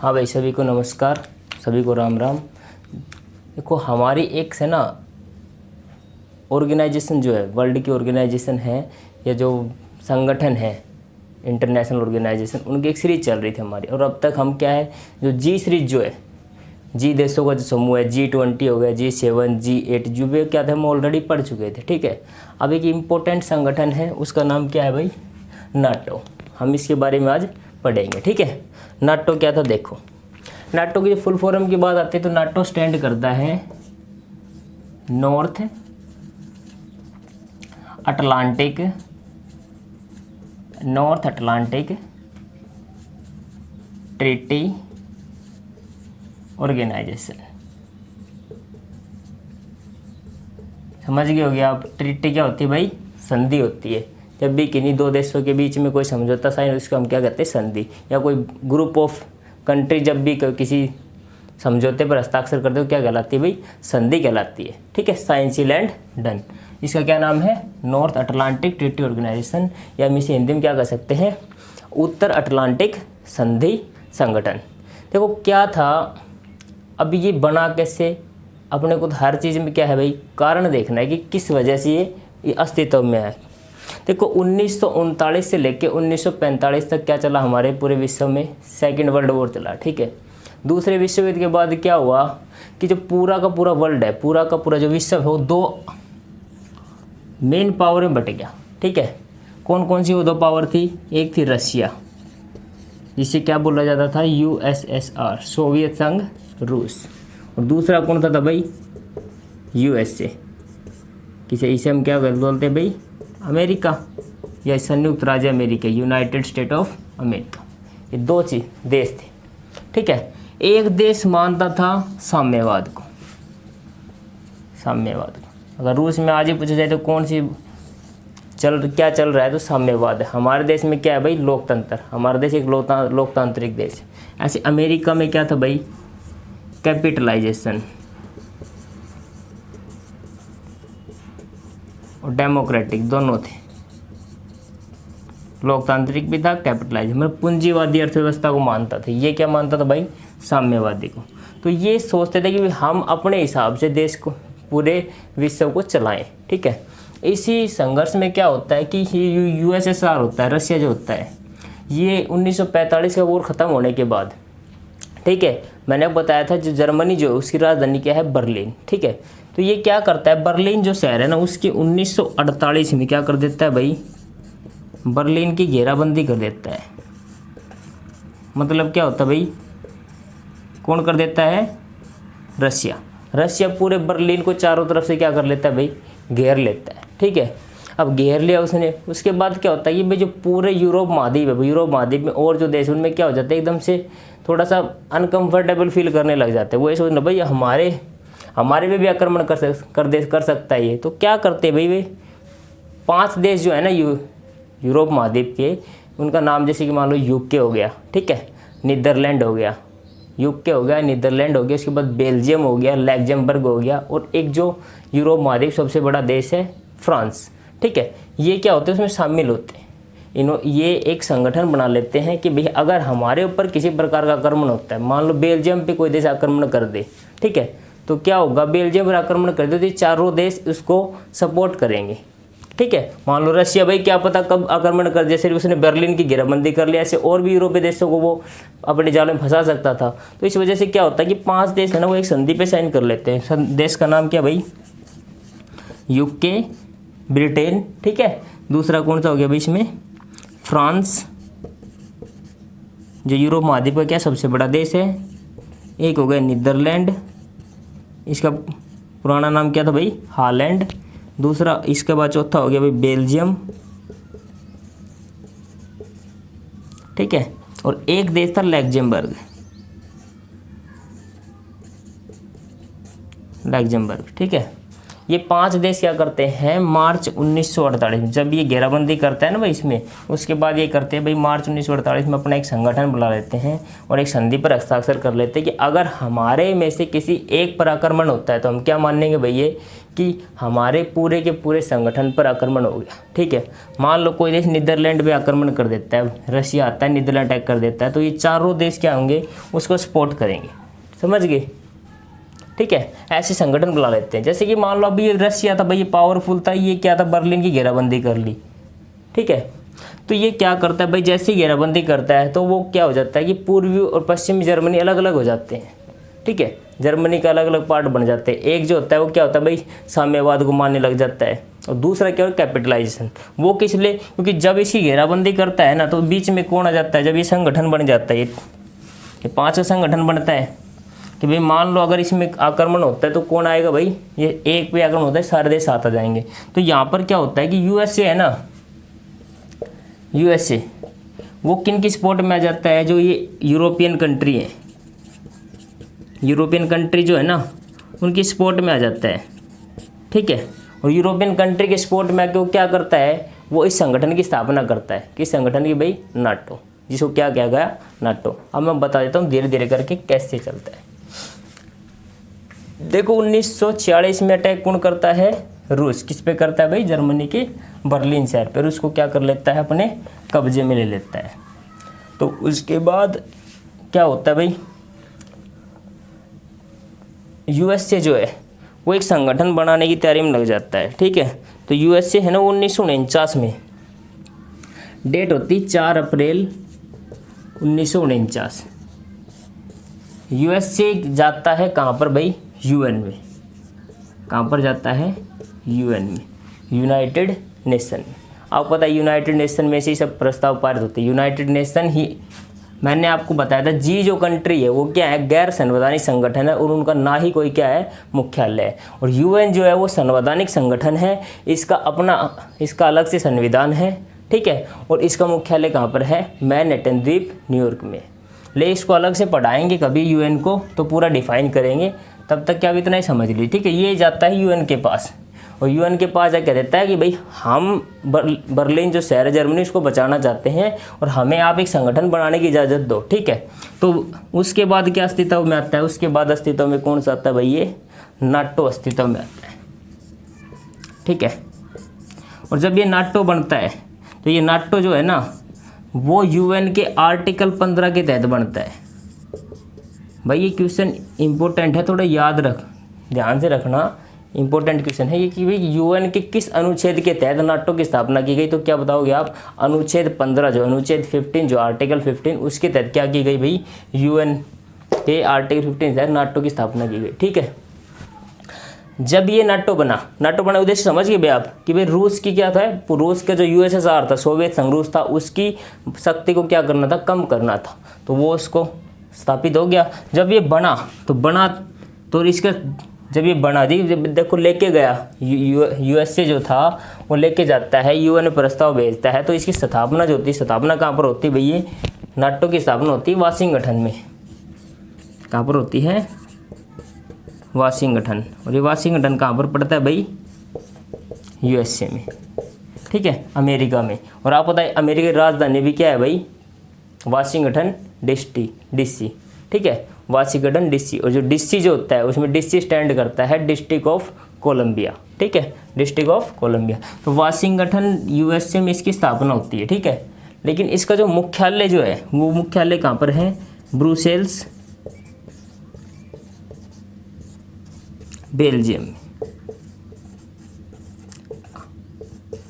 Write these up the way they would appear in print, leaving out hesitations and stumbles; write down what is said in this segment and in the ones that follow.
हाँ भाई, सभी को नमस्कार, सभी को राम राम। देखो, हमारी एक से ना ऑर्गेनाइजेशन जो है, वर्ल्ड की ऑर्गेनाइजेशन है या जो संगठन है, इंटरनेशनल ऑर्गेनाइजेशन, उनकी एक सीरीज चल रही थी हमारी। और अब तक हम क्या है, जो जी सीरीज जो है, जी देशों का जो समूह है, G20 हो गया, G7, G8, जो भी क्या थे हम ऑलरेडी पढ़ चुके थे। ठीक है, अब एक इम्पोर्टेंट संगठन है, उसका नाम क्या है भाई, नाटो। हम इसके बारे में आज पढ़ेंगे। ठीक है, नाटो क्या था देखो। नाटो की फुल फॉर्म की बात आती है तो नाटो स्टैंड करता है नॉर्थ अटलांटिक ट्रीटी ऑर्गेनाइजेशन। समझ गए होगे आप। ट्रीटी क्या होती है भाई, संधि होती है। जब भी किन्हीं दो देशों के बीच में कोई समझौता साइन, उसको हम क्या कहते हैं, संधि। या कोई ग्रुप ऑफ कंट्री जब भी किसी समझौते पर हस्ताक्षर करते हो, क्या कहलाती है भाई, संधि कहलाती है। ठीक है, साइन सील एंड डन। इसका क्या नाम है, नॉर्थ अटलांटिक ट्रीटी ऑर्गेनाइजेशन, या हम इसे हिंदी में क्या कह सकते हैं, उत्तर अटलांटिक संधि संगठन। देखो क्या था, अब ये बना कैसे, अपने को तो हर चीज़ में क्या है भाई, कारण देखना है कि किस वजह से ये अस्तित्व में है। देखो 1939 से लेके 1945 तक क्या चला हमारे पूरे विश्व में, सेकेंड वर्ल्ड वॉर चला। ठीक है, दूसरे विश्व युद्ध के बाद क्या हुआ कि जो पूरा का पूरा वर्ल्ड है, पूरा का पूरा जो विश्व है, वो दो मेन पावर में बट गया। ठीक है, कौन कौन सी वो दो पावर थी, एक थी रशिया, जिसे क्या बोला जाता था, USSR, सोवियत संघ रूस। और दूसरा कौन था भाई, USA, इसे हम क्या बोलते हैं भाई, अमेरिका, या संयुक्त राज्य America, United state of America. ये दो देश थे। ठीक है, एक देश मानता था साम्यवाद को। अगर रूस में आज ही पूछा जाए तो कौन सी क्या चल रहा है, तो साम्यवाद है। हमारे देश में क्या है भाई, लोकतंत्र। हमारा देश एक लोकतांत्रिक देश है। ऐसे अमेरिका में क्या था भाई, कैपिटलाइजेशन और डेमोक्रेटिक दोनों थे। लोकतांत्रिक भी था, कैपिटलाइजेशन, मतलब पूंजीवादी अर्थव्यवस्था को मानता था। ये क्या मानता था भाई, साम्यवादी को। तो ये सोचते थे कि हम अपने हिसाब से देश को, पूरे विश्व को चलाएं। ठीक है, इसी संघर्ष में क्या होता है कि USSR होता है, रशिया जो होता है, ये 1945 का वॉर ख़त्म होने के बाद, ठीक है, मैंने बताया था जो जर्मनी जो है उसकी राजधानी क्या है, बर्लिन। ठीक है, तो ये क्या करता है, बर्लिन जो शहर है ना, उसकी 1948 में क्या कर देता है भाई, बर्लिन की घेराबंदी कर देता है। मतलब क्या होता है भाई, कौन कर देता है, रशिया पूरे बर्लिन को चारों तरफ से क्या कर लेता है भाई, घेर लेता है। ठीक है, अब घेर लिया उसने, उसके बाद क्या होता है, ये भाई जो पूरे यूरोप महाद्वीप है, यूरोप महाद्वीप में और जो देश, उनमें क्या हो जाता है, एकदम से थोड़ा सा अनकंफर्टेबल फील करने लग जाते हैं। वो ये सोचना भाई हमारे पे भी आक्रमण कर सकता है ये। तो क्या करते हैं भाई, वे 5 देश जो है ना यूरोप महाद्वीप के, उनका नाम जैसे कि मान लो UK हो गया, ठीक है, नीदरलैंड हो गया, UK हो गया, नीदरलैंड हो गया, उसके बाद बेल्जियम हो गया, लैक्जमबर्ग हो गया, और एक जो यूरोप महाद्वीप सबसे बड़ा देश है, फ्रांस। ठीक है, ये क्या होते हैं, उसमें शामिल होते हैं। ये एक संगठन बना लेते हैं कि भाई अगर हमारे ऊपर किसी प्रकार का आक्रमण होता है, मान लो बेल्जियम पे कोई देश आक्रमण कर दे, ठीक है, तो क्या होगा, बेल्जियम पर आक्रमण कर दे तो ये चारों देश उसको सपोर्ट करेंगे। ठीक है, मान लो रशिया भाई क्या पता कब आक्रमण कर, जैसे उसने बर्लिन की घेराबंदी कर लिया, ऐसे और भी यूरोपीय देशों को वो अपने जाल में फंसा सकता था। तो इस वजह से क्या होता है कि 5 देश है ना, वो एक संधि पे साइन कर लेते हैं। देश का नाम क्या भाई, UK, ब्रिटेन। ठीक है, दूसरा कौन सा हो गया भाई इसमें, फ्रांस, जो यूरोप महाद्वीप का क्या सबसे बड़ा देश है। एक हो गया नीदरलैंड, इसका पुराना नाम क्या था भाई, हॉलैंड। दूसरा, इसके बाद चौथा हो गया भाई बेल्जियम। ठीक है, और एक देश था लैक्जमबर्ग। ठीक है, ये 5 देश क्या करते हैं, मार्च 1948 में जब ये घेराबंदी करता है ना भाई इसमें, उसके बाद ये करते हैं भाई मार्च 1948 में अपना एक संगठन बुला लेते हैं और एक संधि पर हस्ताक्षर कर लेते हैं कि अगर हमारे में से किसी एक पर आक्रमण होता है तो हम क्या मानेंगे भाई ये कि हमारे पूरे के पूरे संगठन पर आक्रमण हो गया। ठीक है, मान लो कोई देश नीदरलैंड पे आक्रमण कर देता है, रशिया आता है नीदरलैंड अटैक कर देता है, तो ये चारों देश क्या होंगे, उसको सपोर्ट करेंगे। समझ गए? ठीक है, ऐसे संगठन बुला लेते हैं। जैसे कि मान लो अभी रशिया था भाई, ये पावरफुल था, ये क्या था, बर्लिन की घेराबंदी कर ली। ठीक है, तो ये क्या करता है भाई, जैसे ही घेराबंदी करता है तो वो क्या हो जाता है कि पूर्वी और पश्चिमी जर्मनी अलग अलग हो जाते हैं। ठीक है, जर्मनी का अलग अलग पार्ट बन जाते हैं। एक जो होता है वो क्या होता है भाई, साम्यवाद को मानने लग जाता है, और दूसरा क्या होता है, कैपिटलाइजेशन। वो किस लिए, क्योंकि जब इसकी घेराबंदी करता है ना तो बीच में कौन आ जाता है, जब ये संगठन बन जाता है, ये 5 संगठन बनता है कि भाई मान लो अगर इसमें आक्रमण होता है तो कौन आएगा भाई, ये एक पे आक्रमण होता है सारे देश साथ आ जाएंगे। तो यहाँ पर क्या होता है कि यूएसए है ना, यूएसए वो किन की सपोर्ट में आ जाता है, जो ये यूरोपियन कंट्री है, यूरोपियन कंट्री जो है ना उनकी सपोर्ट में आ जाता है। ठीक है, और यूरोपियन कंट्री के सपोर्ट में आके वो क्या करता है, वो इस संगठन की स्थापना करता है। किस संगठन की भाई, नाटो, जिसको क्या किया गया, नाटो। अब मैं बता देता हूँ धीरे धीरे करके कैसे चलता है। देखो 1946 में अटैक कौन करता है, रूस। किस पे करता है भाई, जर्मनी के बर्लिन शहर पे। रूस को क्या कर लेता है, अपने कब्जे में ले लेता है। तो उसके बाद क्या होता है भाई, यूएसए जो है वो एक संगठन बनाने की तैयारी में लग जाता है। ठीक है, तो यूएसए है ना 1949 में, डेट होती 4 अप्रैल 1949। यूएसए जाता है कहाँ पर भाई, यूएन में। कहाँ पर जाता है, यूएन में, यूनाइटेड नेशन में। आपको पता है यूनाइटेड नेशन में से ही सब प्रस्ताव पारित होते हैं। यूनाइटेड नेशन ही मैंने आपको बताया था, जी जो कंट्री है वो क्या है, गैर संवैधानिक संगठन है और उनका ना ही कोई क्या है, मुख्यालय है। और यूएन जो है वो संवैधानिक संगठन है, इसका अलग से संविधान है। ठीक है, और इसका मुख्यालय कहाँ पर है, मैनहट्टन द्वीप, न्यूयॉर्क में। ले इसको अलग से पढ़ाएंगे कभी यूएन को तो पूरा डिफाइन करेंगे, तब तक क्या इतना ही समझ ली। ठीक है, ये जाता है यूएन के पास, और यूएन के पास क्या देता है कि भाई हम बर्लिन जो शहर है जर्मनी उसको बचाना चाहते हैं और हमें आप एक संगठन बनाने की इजाज़त दो। ठीक है, तो उसके बाद क्या अस्तित्व में आता है, उसके बाद अस्तित्व में कौन सा आता है भाई, ये नाटो अस्तित्व में आता है। ठीक है, और जब ये नाटो बनता है तो ये नाटो जो है ना वो यूएन के आर्टिकल 15 के तहत बनता है। भाई ये क्वेश्चन इंपॉर्टेंट है, थोड़ा याद ध्यान से रखना, इंपॉर्टेंट क्वेश्चन है ये कि भाई यूएन के किस अनुच्छेद के तहत नाटो की स्थापना की गई। तो क्या बताओगे आप, अनुच्छेद 15 जो अनुच्छेद 15 जो आर्टिकल 15 उसके तहत क्या की गई भाई, यूएन के आर्टिकल 15 के तहत नाटो की स्थापना की गई। ठीक है, जब ये नाटो बना उद्देश्य समझ गए भाई आप कि भाई रूस की क्या था, रूस का जो यूएसएसआर था, सोवियत संघ रूस था, उसकी शक्ति को क्या करना था, कम करना था। तो वो उसको स्थापित हो गया। जब ये बना तो इसका जब ये बना दी, जब देखो लेके गया यूएसए जो था वो लेके जाता है, यूएन में प्रस्ताव भेजता है, तो इसकी स्थापना जो होती है, स्थापना कहाँ पर होती है भाई, ये नाटो की स्थापना होती है वाशिंगटन में। कहाँ पर होती है, वाशिंगटन। और ये वाशिंगटन कहाँ पर पड़ता है भाई, यूएसए में। ठीक है, अमेरिका में। और आप पता है अमेरिका की राजधानी भी क्या है भाई, वाशिंगटन डीसी। ठीक है, वाशिंगटन डीसी। और जो डीसी जो होता है उसमें डीसी स्टैंड करता है डिस्ट्रिक्ट ऑफ कोलंबिया। ठीक है, डिस्ट्रिक्ट ऑफ कोलंबिया। तो वाशिंगटन यूएसए में इसकी स्थापना होती है। ठीक है, लेकिन इसका जो मुख्यालय जो है वो मुख्यालय कहाँ पर है, ब्रुसेल्स, बेल्जियम।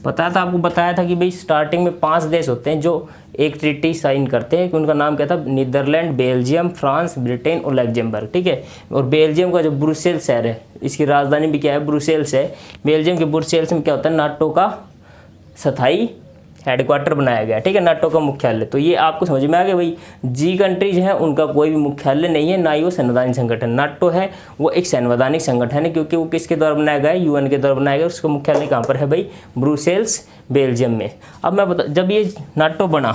आपको बताया था कि भाई स्टार्टिंग में 5 देश होते हैं जो एक ट्रीटी साइन करते हैं कि उनका नाम क्या था, नीदरलैंड, बेल्जियम, फ्रांस, ब्रिटेन और लग्जमबर्ग। ठीक है, और बेल्जियम का जो ब्रुसेल्स शहर है, इसकी राजधानी भी क्या है, ब्रुसेल्स है। बेल्जियम के ब्रुसेल्स में क्या होता है, नाटो का स्थायी हेडक्वार्टर बनाया गया। ठीक है, नाटो का मुख्यालय। तो ये आपको समझ में आ गया भाई, जी कंट्रीज हैं उनका कोई भी मुख्यालय नहीं है, ना ही वो संवैधानिक संगठन। नाटो है वो एक संवैधानिक संगठन है, क्योंकि वो किसके द्वारा बनाया गया है, यूएन के द्वारा बनाया गया। उसका मुख्यालय कहाँ पर है भाई, ब्रुसेल्स, बेल्जियम में। अब मैं जब ये नाटो बना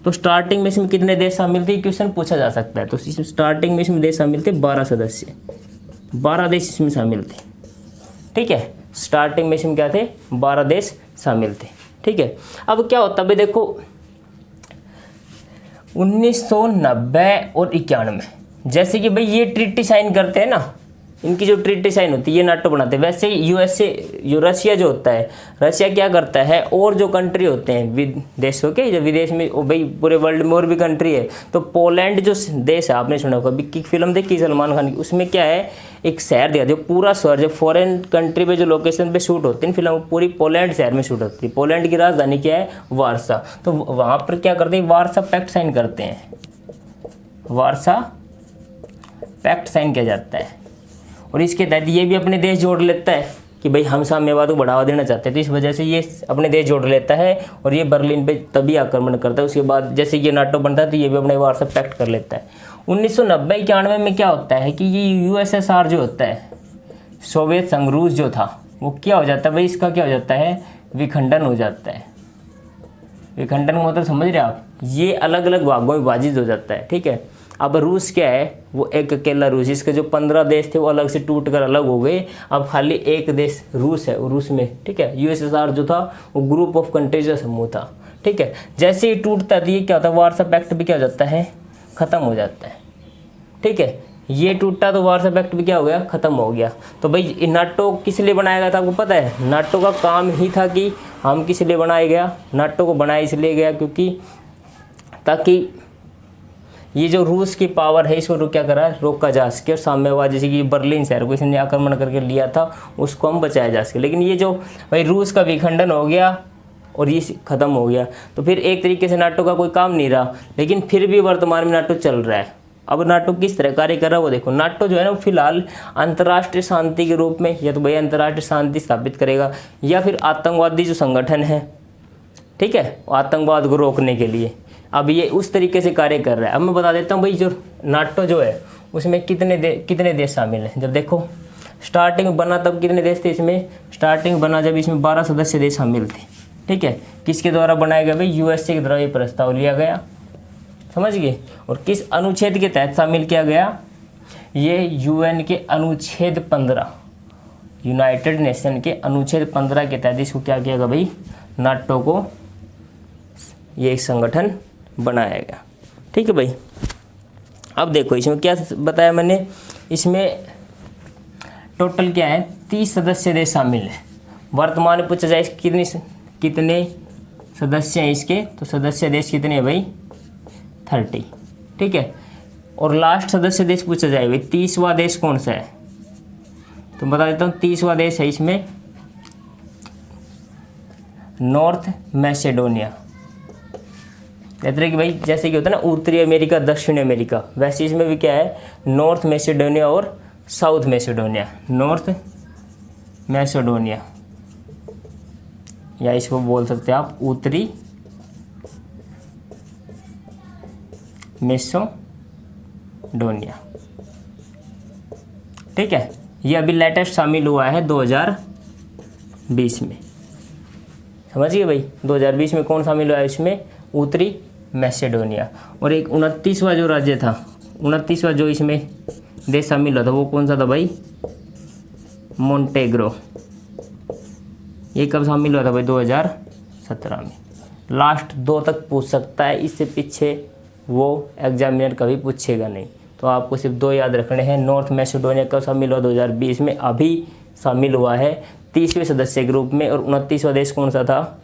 तो स्टार्टिंग में इसमें कितने देश शामिल थे, क्वेश्चन पूछा जा सकता है। तो स्टार्टिंग में इसमें देश शामिल थे 12 सदस्य, 12 देश इसमें शामिल थे। ठीक है, स्टार्टिंग में इसमें क्या थे, 12 देश शामिल थे। ठीक है, अब क्या होता है भाई देखो 1990 और 91 जैसे कि भाई ये ट्रीटी साइन करते हैं ना, इनकी जो ट्रीटी साइन होती है ये नाटो बनाते हैं। वैसे यूएसए जो रशिया जो होता है, रशिया क्या करता है, और जो कंट्री होते हैं देशों के जो विदेश में, वो भाई पूरे वर्ल्ड में और भी कंट्री है, तो पोलैंड जो देश है, आपने सुना होगा अभी की फिल्म देखी सलमान खान की, उसमें क्या है एक शहर दिया जो पूरा शहर जो फॉरेन कंट्री पे जो लोकेशन पे शूट होती है फिल्म, पूरी पोलैंड शहर में शूट होती है। पोलैंड की राजधानी क्या है, वारसा। तो वहाँ पर क्या करते हैं, वारसा पैक्ट साइन करते हैं, वारसा पैक्ट साइन किया जाता है। और इसके तहत ये भी अपने देश जोड़ लेता है कि भाई हम साम्यवाद को बढ़ावा देना चाहते हैं, तो इस वजह से ये अपने देश जोड़ लेता है और ये बर्लिन पे तभी आक्रमण करता है। उसके बाद जैसे ये नाटो बनता है तो ये भी अपने वारसा पैक्ट कर लेता है। 1990-91 में क्या होता है कि ये यूएसएसआर जो होता है, सोवियत संघ रूस जो था, वो क्या हो जाता है भाई, इसका क्या हो जाता है, विखंडन हो जाता है। विखंडन का मतलब समझ रहे आप, ये अलग अलग भागों में विभाजित हो जाता है। ठीक है, अब रूस क्या है, वो एक अकेला रूस, इसके जो 15 देश थे वो अलग से टूट कर अलग हो गए। अब खाली एक देश रूस है, रूस में ठीक है, यूएसएसआर जो था वो ग्रुप ऑफ कंट्रीज का समूह था। ठीक है, जैसे ही टूटता है तो ये क्या होता है, वारसा पैक्ट भी क्या हो जाता है, ख़त्म हो जाता है। ठीक है, ये टूटा तो वारसा पैक्ट भी क्या हो गया, ख़त्म हो गया। तो भाई नाटो किस लिए बनाया गया था आपको पता है, नाटो का काम ही था कि हम किस लिए बनाया गया, नाटो को बनाया इसलिए गया क्योंकि ताकि ये जो रूस की पावर है इसको क्या करा, रोका जा सके, और साम्यवाद जैसे कि बर्लिन शहर को इसने आक्रमण करके लिया था उसको हम बचाया जा सके। लेकिन ये जो भाई रूस का विखंडन हो गया और ये ख़त्म हो गया, तो फिर एक तरीके से नाटो का कोई काम नहीं रहा। लेकिन फिर भी वर्तमान में नाटो चल रहा है। अब नाटो किस तरह कार्य कर रहा है वो देखो, नाटो जो है ना फिलहाल अंतर्राष्ट्रीय शांति के रूप में, या तो भाई अंतर्राष्ट्रीय शांति स्थापित करेगा, या फिर आतंकवादी जो संगठन है, ठीक है, आतंकवाद को रोकने के लिए अब ये उस तरीके से कार्य कर रहा है। अब मैं बता देता हूँ भाई जो नाटो जो है उसमें कितने देश शामिल हैं। जब देखो स्टार्टिंग में बना तब कितने देश थे इसमें, स्टार्टिंग बना जब इसमें 12 सदस्य देश शामिल थे। ठीक है, किसके द्वारा बनाया गया भाई, यूएसए के द्वारा ये प्रस्ताव लिया गया, समझ गए। और किस अनुच्छेद के तहत शामिल किया गया, ये यूएन के अनुच्छेद 15, यूनाइटेड नेशन के अनुच्छेद 15 के तहत इसको क्या किया गया भाई, नाटो को ये एक संगठन बनाया गया। ठीक है भाई, अब देखो इसमें क्या बताया मैंने, इसमें टोटल क्या है, 30 सदस्य देश शामिल हैं। वर्तमान में पूछा जाए कितने सदस्य हैं इसके, तो सदस्य देश कितने हैं भाई, 30। ठीक है, और लास्ट सदस्य देश पूछा जाए भाई 30वां देश कौन सा है, तो बता देता हूँ 30वां देश है इसमें नॉर्थ मैसेडोनिया। कहते हैं कि भाई जैसे कि होता है ना उत्तरी अमेरिका दक्षिण अमेरिका, वैसे इसमें भी क्या है, नॉर्थ मैसेडोनिया और साउथ मैसेडोनिया। नॉर्थ मैसेडोनिया या इसको बोल सकते हैं आप उत्तरी मैसेडोनिया। ठीक है, ये अभी लेटेस्ट शामिल हुआ है 2020 में, समझ गए भाई। 2020 में कौन शामिल हुआ है इसमें, उत्तरी मैसेडोनिया। और एक 29वां जो राज्य था, 29वां जो इसमें देश शामिल हुआ था वो कौन सा था भाई, मोंटेग्रो। ये कब शामिल हुआ था भाई, 2017 में। लास्ट 2 तक पूछ सकता है, इससे पीछे वो एग्जामिनर कभी पूछेगा नहीं, तो आपको सिर्फ 2 याद रखने हैं। नॉर्थ मैसेडोनिया कब शामिल हुआ, 2020 में, अभी शामिल हुआ है 30वें सदस्य ग्रुप में। और 29वां देश कौन सा था,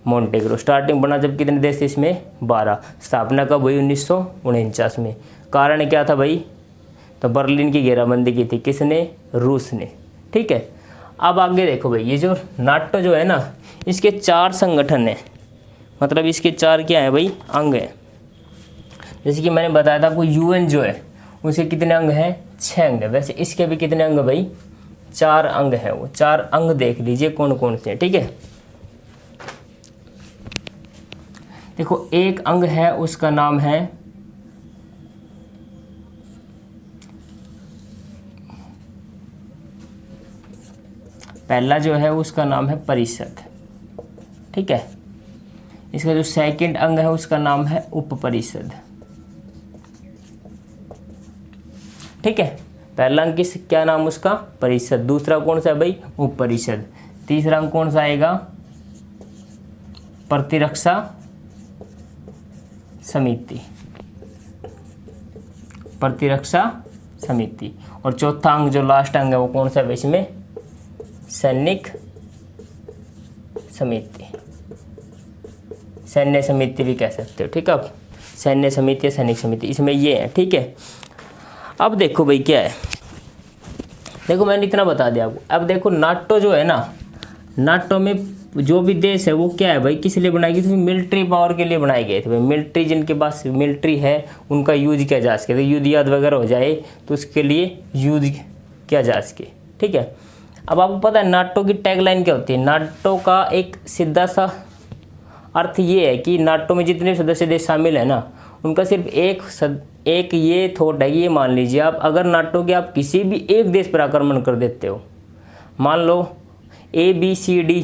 मोंटेग्रो। स्टार्टिंग बना जब कितने देश थे इसमें, 12। स्थापना कब हुई, 1949 में। कारण क्या था भाई, तो बर्लिन की घेराबंदी की थी, किसने, रूस ने। ठीक है, अब आगे देखो भाई, ये जो नाटो जो है ना, इसके 4 संगठन हैं, मतलब इसके 4 क्या है भाई, अंग हैं। जैसे कि मैंने बताया था आपको यूएन जो है उसके कितने अंग हैं, 6 अंग है। वैसे इसके भी कितने अंग भाई, 4 अंग हैं। वो 4 अंग देख लीजिए कौन कौन से हैं। ठीक है, देखो एक अंग है उसका नाम है पहला जो है उसका नाम है परिषद। ठीक है, इसका जो सेकंड अंग है उसका नाम है उप परिषद। ठीक है, पहला अंक किस क्या नाम उसका, परिषद। दूसरा कौन सा है भाई, उप परिषद। तीसरा अंक कौन सा आएगा, प्रतिरक्षा समिति, प्रतिरक्षा समिति। और चौथा अंक जो लास्ट अंक है वो कौन सा है इसमें, सैनिक समिति, सैन्य समिति भी कह सकते हो। ठीक है, अब सैन्य समिति या सैनिक समिति इसमें ये है। ठीक है, अब देखो भाई क्या है, देखो मैंने इतना बता दिया आपको। अब देखो नाटो जो है ना, नाटो में जो भी देश है वो क्या है भाई, किस लिए बनाई गई थी, मिलिट्री पावर के लिए बनाए गए थे भाई। मिलिट्री जिनके पास मिलिट्री है उनका यूज किया जा सके, तो युद्ध याद वगैरह हो जाए तो उसके लिए यूज किया जा सके। ठीक है, अब आपको पता है नाटो की टैगलाइन क्या होती है। नाटो का एक सीधा सा अर्थ ये है कि नाटो में जितने सदस्य देश शामिल है ना, उनका सिर्फ एक ये थॉट है कि ये मान लीजिए आप, अगर नाटो के आप किसी भी एक देश पर आक्रमण कर देते हो, मान लो ABCD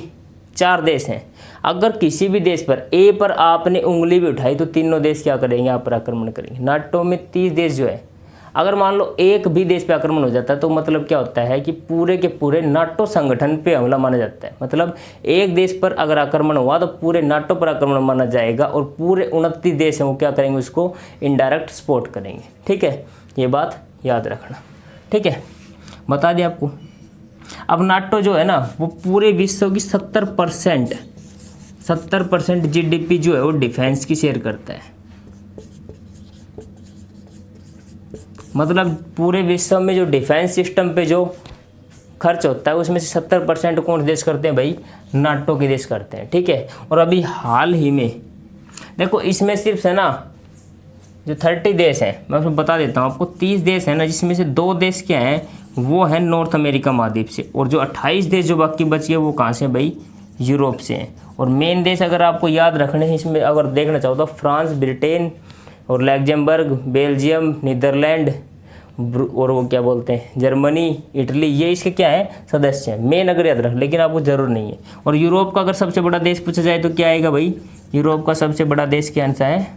4 देश हैं, अगर किसी भी देश पर A पर आपने उंगली भी उठाई तो तीनों देश क्या करेंगे, आप पर आक्रमण करेंगे। नाटो में 30 देश जो है, अगर मान लो एक भी देश पे आक्रमण हो जाता है तो मतलब क्या होता है कि पूरे के पूरे नाटो संगठन पे हमला माना जाता है। मतलब एक देश पर अगर आक्रमण हुआ तो पूरे नाटो पर आक्रमण माना जाएगा और पूरे 29 देश हैं वो क्या करेंगे, उसको इनडायरेक्ट सपोर्ट करेंगे। ठीक है, ये बात याद रखना। ठीक है, बता दिया आपको। अब नाटो जो है ना वो पूरे विश्व की 70% GDP जो है वो डिफेंस की शेयर करता है। मतलब पूरे विश्व में जो डिफेंस सिस्टम पे जो खर्च होता है उसमें से 70% कौन देश करते हैं भाई, नाटो के देश करते हैं। ठीक है, और अभी हाल ही में देखो इसमें सिर्फ है ना जो 30 देश हैं, मैं उसमें बता देता हूँ आपको। 30 देश हैं ना, जिसमें से 2 देश क्या हैं, वो हैं नॉर्थ अमेरिका महाद्वीप से, और जो 28 देश जो बाकी बचे हैं वो कहाँ से भाई, यूरोप से हैं। और मेन देश अगर आपको याद रखने हैं इसमें, अगर देखना चाहो तो फ्रांस, ब्रिटेन और लग्जमबर्ग, बेल्जियम, नीदरलैंड और वो क्या बोलते हैं जर्मनी, इटली, ये इसके क्या है, सदस्य हैं। मेन अगर याद रख, लेकिन आपको जरूर नहीं है। और यूरोप का अगर सबसे बड़ा देश पूछा जाए तो क्या आएगा भाई, यूरोप का सबसे बड़ा देश क्या आंसर है,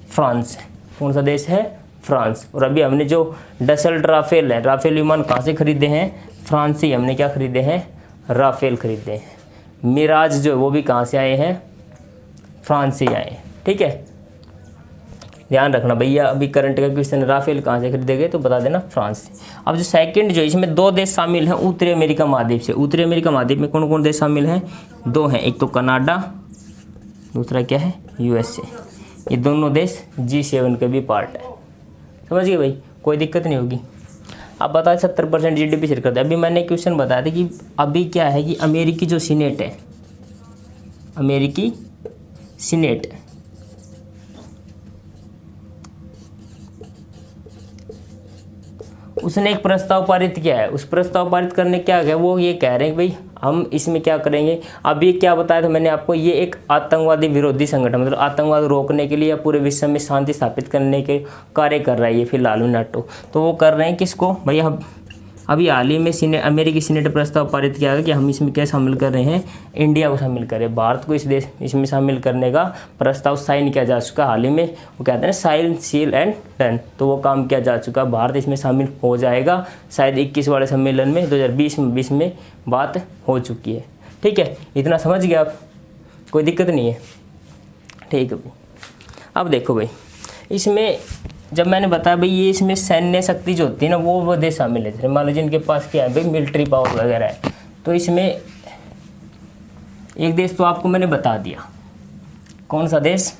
फ्रांस। कौन सा देश है, फ्रांस। और अभी हमने जो डसल्ट राफेल है, राफेल विमान कहाँ से खरीदे हैं, फ्रांस से हमने क्या खरीदे हैं, राफेल खरीदे हैं। मिराज जो है वो भी कहाँ से आए हैं, फ्रांस से आए हैं। ठीक है, ध्यान रखना भैया। अभी करंट का क्वेश्चन, राफेल कहाँ से खरीदे गए तो बता देना, फ्रांस से। अब जो सेकंड जो इसमें 2 देश शामिल हैं उत्तरी अमेरिका महाद्वीप से। उत्तरी अमेरिका महाद्वीप में कौन कौन देश शामिल हैं, 2 हैं, एक तो कनाडा, दूसरा क्या है, USA। ये दोनों देश G7 के भी पार्ट है। समझ गए भाई, कोई दिक्कत नहीं होगी। अब बता 70% GDP शेयर करते हैं। अभी मैंने क्वेश्चन बताया था कि अभी क्या है कि अमेरिकी जो सीनेट है, अमेरिकी सीनेट, उसने एक प्रस्ताव पारित किया है। उस प्रस्ताव पारित करने क्या है, वो ये कह रहे हैं कि भाई हम इसमें क्या करेंगे। अभी क्या बताया था मैंने आपको, ये एक आतंकवादी विरोधी संगठन, मतलब आतंकवाद रोकने के लिए या पूरे विश्व में शांति स्थापित करने के कार्य कर रहा है ये फिलहाल में नाटो। तो वो कर रहे हैं किसको भाई, अभी हाल ही में अमेरिकी सीनेट प्रस्ताव पारित किया है कि हम इसमें क्या शामिल कर रहे हैं, इंडिया को शामिल कर रहे हैं, भारत को इसमें शामिल करने का प्रस्ताव साइन किया जा चुका हाल ही में। वो कहते हैं साइन, सील एंड डन। तो वो काम किया जा चुका, भारत इसमें शामिल हो जाएगा। शायद 21 वाले सम्मेलन में 2020 में बात हो चुकी है। ठीक है, इतना समझ गया आप, कोई दिक्कत नहीं है। ठीक है भाई, अब देखो भाई इसमें जब मैंने बताया भाई ये इसमें सैन्य शक्ति जो होती है ना वो देश शामिल है। मान लो जिनके पास क्या है भाई, मिलिट्री पावर वगैरह है। तो इसमें एक देश तो आपको मैंने बता दिया, कौन सा देश,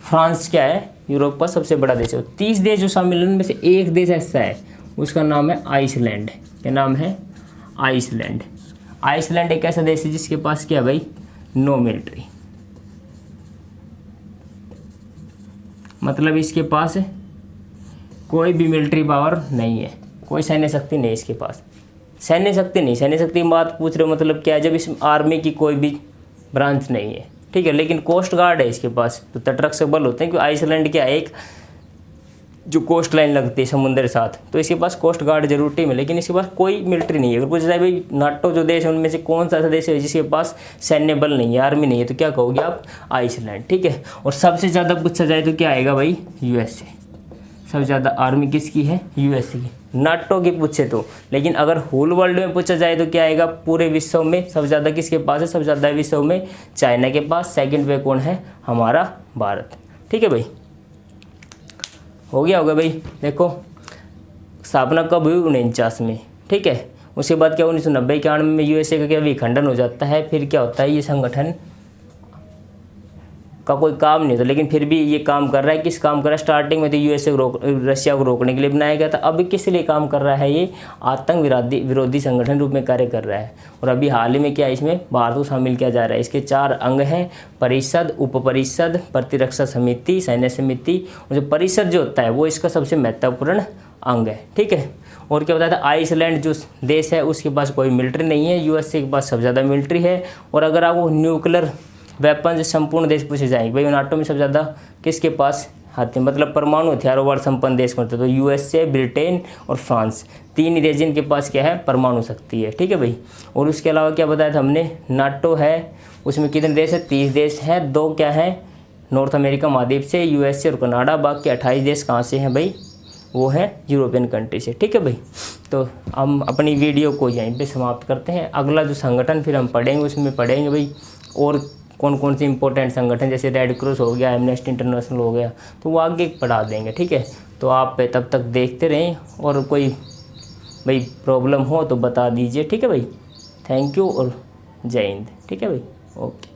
फ्रांस क्या है, यूरोप का सबसे बड़ा देश है। 30 देश जो शामिल है उनमें से एक देश ऐसा है, उसका नाम है आइसलैंड। क्या नाम है, आइसलैंड। आइसलैंड एक ऐसा देश है जिसके पास क्या है भाई, नो मिलिट्री, मतलब इसके पास कोई भी मिलिट्री पावर नहीं है, कोई सैन्य शक्ति नहीं इसके पास। सैन्य शक्ति नहीं, सैन्य शक्ति की बात पूछ रहे हो, मतलब क्या है, जब इस आर्मी की कोई भी ब्रांच नहीं है। ठीक है, लेकिन कोस्ट गार्ड है इसके पास, तो तटरक्षक बल होते हैं। क्योंकि आइसलैंड क्या है, एक जो कोस्ट लाइन लगती है समुद्र के साथ, तो इसके पास कोस्ट गार्ड जरूर टीम है, लेकिन इसके पास कोई मिलिट्री नहीं है। अगर पूछा जाए भाई नाटो जो देश है उनमें से कौन सा ऐसा देश है जिसके पास सैन्य बल नहीं है, आर्मी नहीं है, तो क्या कहोगे आप, आइसलैंड। ठीक है, और सबसे ज़्यादा पूछा जाए तो क्या आएगा भाई, USA। सबसे ज़्यादा आर्मी किसकी है, USA की। नाटो की पूछे तो। लेकिन अगर होल वर्ल्ड में पूछा जाए तो क्या आएगा, पूरे विश्व में सबसे ज़्यादा किसके पास है, सबसे ज़्यादा विश्व में चाइना के पास, सेकंड पे कौन है, हमारा भारत। ठीक है भाई, हो गया होगा भाई। देखो स्थापना कब हुई, 1949 में। ठीक है, उसके बाद क्या 1990-91 में यूएसए का क्या विखंडन हो जाता है। फिर क्या होता है, ये संगठन का कोई काम नहीं था, लेकिन फिर भी ये काम कर रहा है। किस काम कर रहा है, स्टार्टिंग में तो यूएसए को रशिया को रोकने के लिए बनाया गया था। अभी किस लिए काम कर रहा है, ये आतंक विरोधी संगठन रूप में कार्य कर रहा है। और अभी हाल ही में क्या इसमें भारत को शामिल किया जा रहा है। इसके 4 अंग हैं, परिषद, उप परिषद, प्रतिरक्षा समिति, सैन्य समिति। और जो परिषद जो होता है वो इसका सबसे महत्वपूर्ण अंग है। ठीक है, और क्या बताया था, आइसलैंड जो देश है उसके पास कोई मिलिट्री नहीं है, यूएसए के पास सबसे ज़्यादा मिलिट्री है। और अगर आपको न्यूक्लियर वेपन संपूर्ण देश पूछे जाएंगे, भाई नाटो में सबसे ज़्यादा किसके पास आते हैं, मतलब परमाणु हथियारों वाले संपन्न देश कौन थे, तो यूएसए, ब्रिटेन और फ्रांस, 3 ही देश जिनके पास क्या है, परमाणु शक्ति है। ठीक है भाई, और उसके अलावा क्या बताया था हमने, नाटो है उसमें कितने देश है, 30 देश हैं। 2 क्या हैं, नॉर्थ अमेरिका महाद्वीप से, यूएसए और कनाडा। बाकी 28 देश कहाँ से हैं भाई, वो है यूरोपियन कंट्री से। ठीक है भाई, तो हम अपनी वीडियो को यहीं पे समाप्त करते हैं। अगला जो संगठन फिर हम पढ़ेंगे उसमें पढ़ेंगे भाई और कौन कौन से इंपॉर्टेंट संगठन, जैसे रेड क्रॉस हो गया, एमनेस्टी इंटरनेशनल हो गया, तो वो आगे पढ़ा देंगे। ठीक है, तो आप तब तक देखते रहें, और कोई भाई प्रॉब्लम हो तो बता दीजिए। ठीक है भाई, थैंक यू और जय हिंद। ठीक है भाई, ओके।